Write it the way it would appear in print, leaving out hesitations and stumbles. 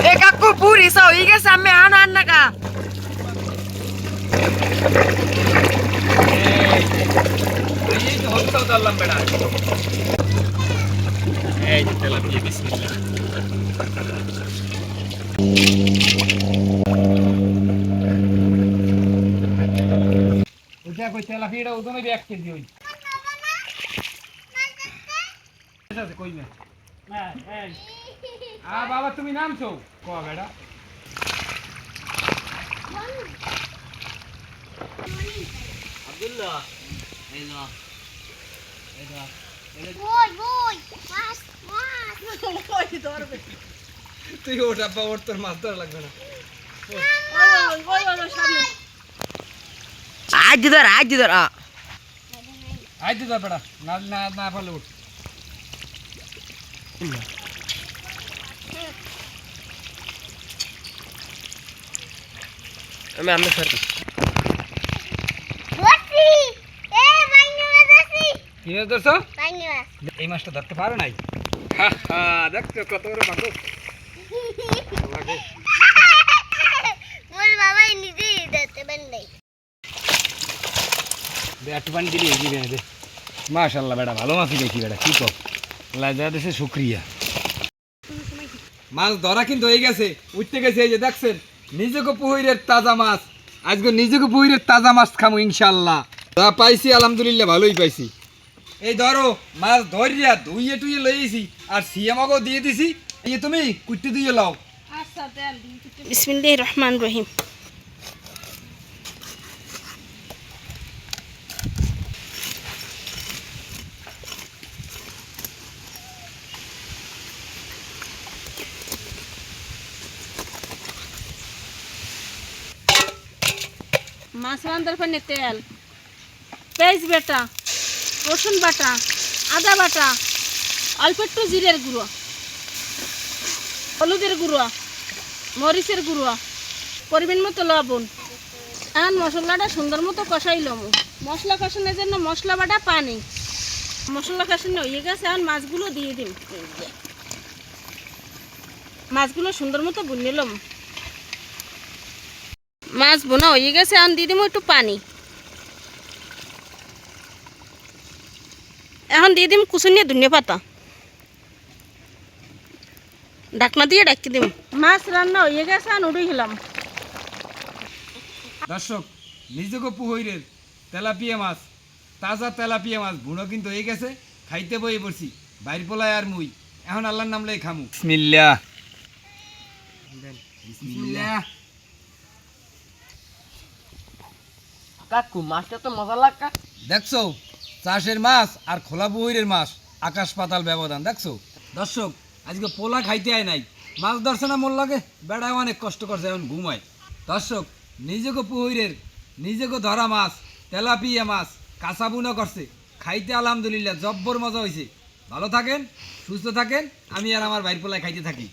এ কাকু পুরি সব হয়ে গেছে আমি আনার নাকা এই তো হলতাও দাল্লাম বেড়া এই যে তেলাপিয়া বিসমিল্লাহ ওটা কই তেলাপিয়াটা ওজন হবে 1 কেজি হই আছে কই না হ্যাঁ এই বাবা তুমি নামছো কো বেড়া আব্দুল্লাহ এই না এটা ওই মাছ ওই ধরবে তুই ওটা পাওয়ার তোর মাছ ধরা লাগবে না ওই সামনে আজ ধর আজ বেড়া না না না পারলে উঠ আমি আমরা স্যার কি ধরছো এই মাছটা ধরতে পারো নাই দেখছো কত বড় মাছ একটু পানি দিলে এগিয়ে বেনে দে মাশাল্লাহ বেটা ভালো মাছই দেখি বেটা কি কর লাজা দেশে শুক্রিয়া মাছ ধরা কিন্তু হয়ে গেছে উঠতে গেছে এই যে দেখছেন নিজেকে পুকুরের তাজা মাছ আজকে নিজেকে পুকুরের তাজা মাছ খামু ইনশাল্লাহ যা পাইছি আলহামদুলিল্লাহ ভালোই পাইছি এই ধরো মাছ ধরিয়া ধুইয়ে টুইয়ে লইয়েছি আর সিয়ামাকেও দিয়ে দিছি এই তুমি কুট্টি দিয়ে লাও বিসমিল্লাহির রহমানির রহিম মাছ রান্নার পানি তেল পেঁয়াজ বাটা রসুন বাটা আদা বাটা অল্প একটু জিরের গুঁড়ো হলুদের গুঁড়ো মরিচের গুঁড়ো পরিমাণ মতো লবণ এখন মশলাটা সুন্দর মতো কষাইলাম মশলা কষানোর জন্য মশলা বাটা পানি মশলা কষানো হয়ে গেছে এখন মাছগুলো দিয়ে দিন মাছগুলো সুন্দর মতো বুনে নিলাম মাছ বোনা হয়ে গেছে এখন দিয়ে দিব একটু পানি এখন দিয়ে দিম কুচুনিয়া ধনিয়া পাতা ঢাকনা দিয়ে ডাকি দিম মাছ রান্না হয়ে গেছে এখন উড়ে গেলাম দর্শক নিজেকে পুকুরের তেলাপিয়া মাছ তাজা তেলাপিয়া মাছ বুনো কিন্তু হয়ে গেছে খাইতে বই পড়ছি বাইর পোলায় আর মুই এখন আল্লাহর নাম লাই খামু বিসমিল্লাহ বিসমিল্লাহ কাকু মাছটা তো মজা লাগা দেখছো চাষের মাছ আর খোলা পুকুরের মাছ আকাশ পাতাল ব্যবধান দেখছো দর্শক আজকে পোলা খাইতে আয় নাই মাছ ধরছে না মোর লাগে বেড়ায় অনেক কষ্ট করছে এখন ঘুমায় দর্শক নিজেকে পুকুরের নিজেকে ধরা মাছ তেলাপিয়া মাছ কাঁচা বুনো করছে খাইতে আলহামদুলিল্লাহ জব্বর মজা হয়েছে ভালো থাকেন সুস্থ থাকেন আমি আর আমার বাইর পোলায় খাইতে থাকি